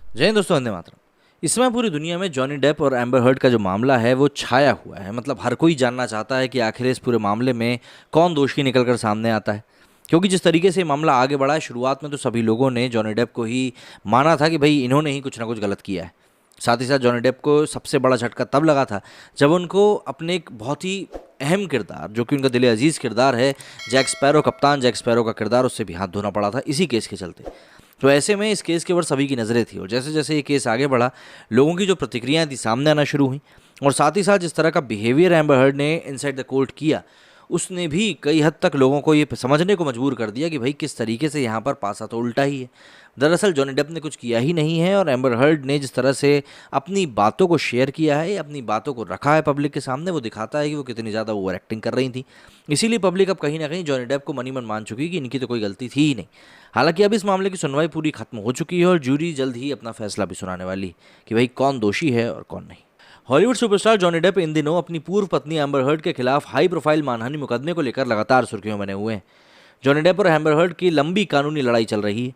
जय हिंद दोस्तों, वंदे मातरम। इस समय पूरी दुनिया में जॉनी डेप और एम्बर हर्ड का जो मामला है वो छाया हुआ है। मतलब हर कोई जानना चाहता है कि आखिर इस पूरे मामले में कौन दोषी निकलकर सामने आता है। क्योंकि जिस तरीके से ये मामला आगे बढ़ा है, शुरुआत में तो सभी लोगों ने जॉनी डेप को ही माना था कि भाई इन्होंने ही कुछ ना कुछ गलत किया है। साथ ही साथ जॉनी डेप को सबसे बड़ा झटका तब लगा था जब उनको अपने एक बहुत ही अहम किरदार, जो कि उनका दिल अजीज़ किरदार है, जैक स्पैरो, कप्तान जैक स्पैरो का किरदार, उससे भी हाथ धोना पड़ा था इसी केस के चलते। तो ऐसे में इस केस के ऊपर सभी की नज़रें थी और जैसे जैसे ये केस आगे बढ़ा, लोगों की जो प्रतिक्रियाएं थी सामने आना शुरू हुई। और साथ ही साथ जिस तरह का बिहेवियर एम्बर हर्ड ने इनसाइड द कोर्ट किया, उसने भी कई हद तक लोगों को ये समझने को मजबूर कर दिया कि भाई किस तरीके से यहाँ पर पासा तो उल्टा ही है। दरअसल जॉनी डेप ने कुछ किया ही नहीं है और एम्बर हर्ड ने जिस तरह से अपनी बातों को शेयर किया है, अपनी बातों को रखा है पब्लिक के सामने, वो दिखाता है कि वो कितनी ज़्यादा ओवर एक्टिंग कर रही थी। इसीलिए पब्लिक अब कहीं ना कहीं जॉनी डेप को मनी मन मान चुकी है कि इनकी तो कोई गलती थी ही नहीं। हालांकि अब इस मामले की सुनवाई पूरी खत्म हो चुकी है और जूरी जल्द ही अपना फैसला भी सुनाने वाली है कि भाई कौन दोषी है और कौन नहीं। हॉलीवुड सुपरस्टार जॉनी डेप इन दिनों अपनी पूर्व पत्नी एम्बर हर्ड के खिलाफ हाई प्रोफाइल मानहानि मुकदमे को लेकर लगातार सुर्खियों में बने हुए हैं। जॉनी डेप और एम्बर हर्ड की लंबी कानूनी लड़ाई चल रही है।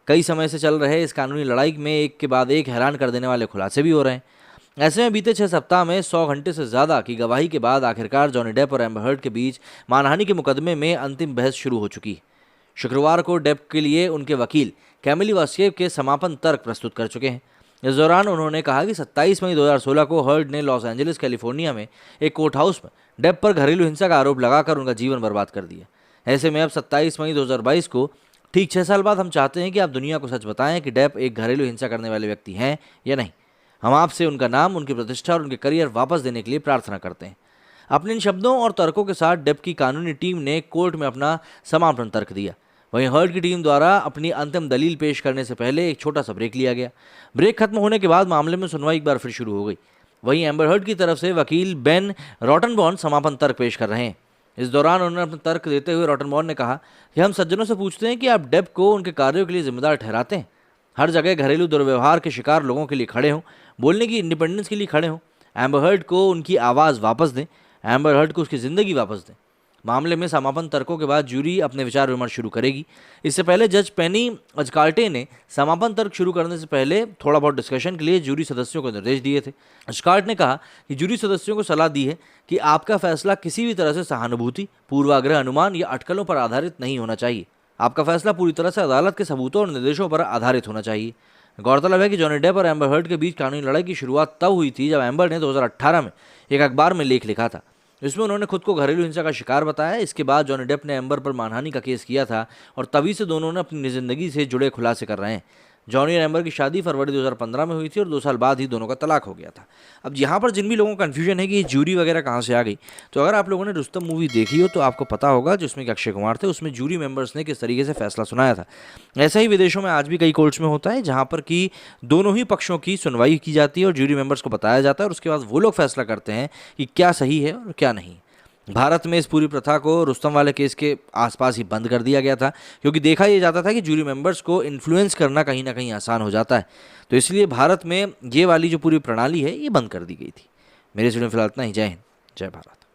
कई समय से चल रहे इस कानूनी लड़ाई में एक के बाद एक हैरान कर देने वाले खुलासे भी हो रहे हैं। ऐसे में बीते 6 सप्ताह में 100 घंटे से ज़्यादा की गवाही के बाद आखिरकार जॉनी डेप और एम्बर हर्ड के बीच मानहानि के मुकदमे में अंतिम बहस शुरू हो चुकी है। शुक्रवार को डेप के लिए उनके वकील कैमिली वासिएव के समापन तर्क प्रस्तुत कर चुके हैं। इस दौरान उन्होंने कहा कि 27 मई 2016 को हर्ड ने लॉस एंजलिस कैलिफोर्निया में एक कोर्ट हाउस में डेप पर घरेलू हिंसा का आरोप लगाकर उनका जीवन बर्बाद कर दिया। ऐसे में अब 27 मई 2022 को, ठीक 6 साल बाद, हम चाहते हैं कि आप दुनिया को सच बताएं कि डेप एक घरेलू हिंसा करने वाले व्यक्ति हैं या नहीं। हम आपसे उनका नाम, उनकी प्रतिष्ठा और उनके करियर वापस देने के लिए प्रार्थना करते हैं। अपने इन शब्दों और तर्कों के साथ डेप की कानूनी टीम ने कोर्ट में अपना समापन तर्क दिया। वहीं हर्ड की टीम द्वारा अपनी अंतिम दलील पेश करने से पहले एक छोटा सा ब्रेक लिया गया। ब्रेक खत्म होने के बाद मामले में सुनवाई एक बार फिर शुरू हो गई। वहीं एम्बर हर्ड की तरफ से वकील बेन रॉटनबॉर्न समापन तर्क पेश कर रहे हैं। इस दौरान उन्होंने अपना तर्क देते हुए रॉटनबॉर्न ने कहा कि हम सज्जनों से पूछते हैं कि आप डेप को उनके कार्यों के लिए जिम्मेदार ठहराते हैं? हर जगह घरेलू दुर्व्यवहार के शिकार लोगों के लिए खड़े हों, बोलने की इंडिपेंडेंस के लिए खड़े हों। एम्बर हर्ड को उनकी आवाज़ वापस दें, एम्बर हर्ड को उसकी ज़िंदगी वापस दें। मामले में समापन तर्कों के बाद जूरी अपने विचार विमर्श शुरू करेगी। इससे पहले जज पेनी अजकार्टे ने समापन तर्क शुरू करने से पहले थोड़ा बहुत डिस्कशन के लिए जूरी सदस्यों को निर्देश दिए थे। अजकार्ट ने कहा कि जूरी सदस्यों को सलाह दी है कि आपका फैसला किसी भी तरह से सहानुभूति, पूर्वाग्रह, अनुमान या अटकलों पर आधारित नहीं होना चाहिए। आपका फैसला पूरी तरह से अदालत के सबूतों और निर्देशों पर आधारित होना चाहिए। गौरतलब है कि जॉनी डेप और एम्बर हर्ड के बीच कानूनी लड़ाई की शुरुआत तब हुई थी जब एम्बर ने 2018 में एक अखबार में लेख लिखा था। इसमें उन्होंने खुद को घरेलू हिंसा का शिकार बताया। इसके बाद जॉनी डेप ने एम्बर पर मानहानि का केस किया था और तभी से दोनों ने अपनी जिंदगी से जुड़े खुलासे कर रहे हैं। जॉनी और एम्बर की शादी फरवरी 2015 में हुई थी और 2 साल बाद ही दोनों का तलाक हो गया था। अब यहाँ पर जिन भी लोगों को कन्फ्यूजन है कि ये जूरी वगैरह कहाँ से आ गई, तो अगर आप लोगों ने रुस्तम मूवी देखी हो तो आपको पता होगा, जिसमें कि अक्षय कुमार थे, उसमें जूरी मेंबर्स ने किस तरीके से फैसला सुनाया था। ऐसा ही विदेशों में आज भी कई कोर्ट्स में होता है जहाँ पर कि दोनों ही पक्षों की सुनवाई की जाती है और जूरी मेंबर्स को बताया जाता है और उसके बाद वो लोग फैसला करते हैं कि क्या सही है और क्या नहीं। भारत में इस पूरी प्रथा को रुस्तम वाले केस के आसपास ही बंद कर दिया गया था, क्योंकि देखा यह जाता था कि जूरी मेंबर्स को इन्फ्लुएंस करना कहीं ना कहीं आसान हो जाता है। तो इसलिए भारत में ये वाली जो पूरी प्रणाली है ये बंद कर दी गई थी। मेरे से फिलहाल इतना ही। जय हिंद, जय भारत।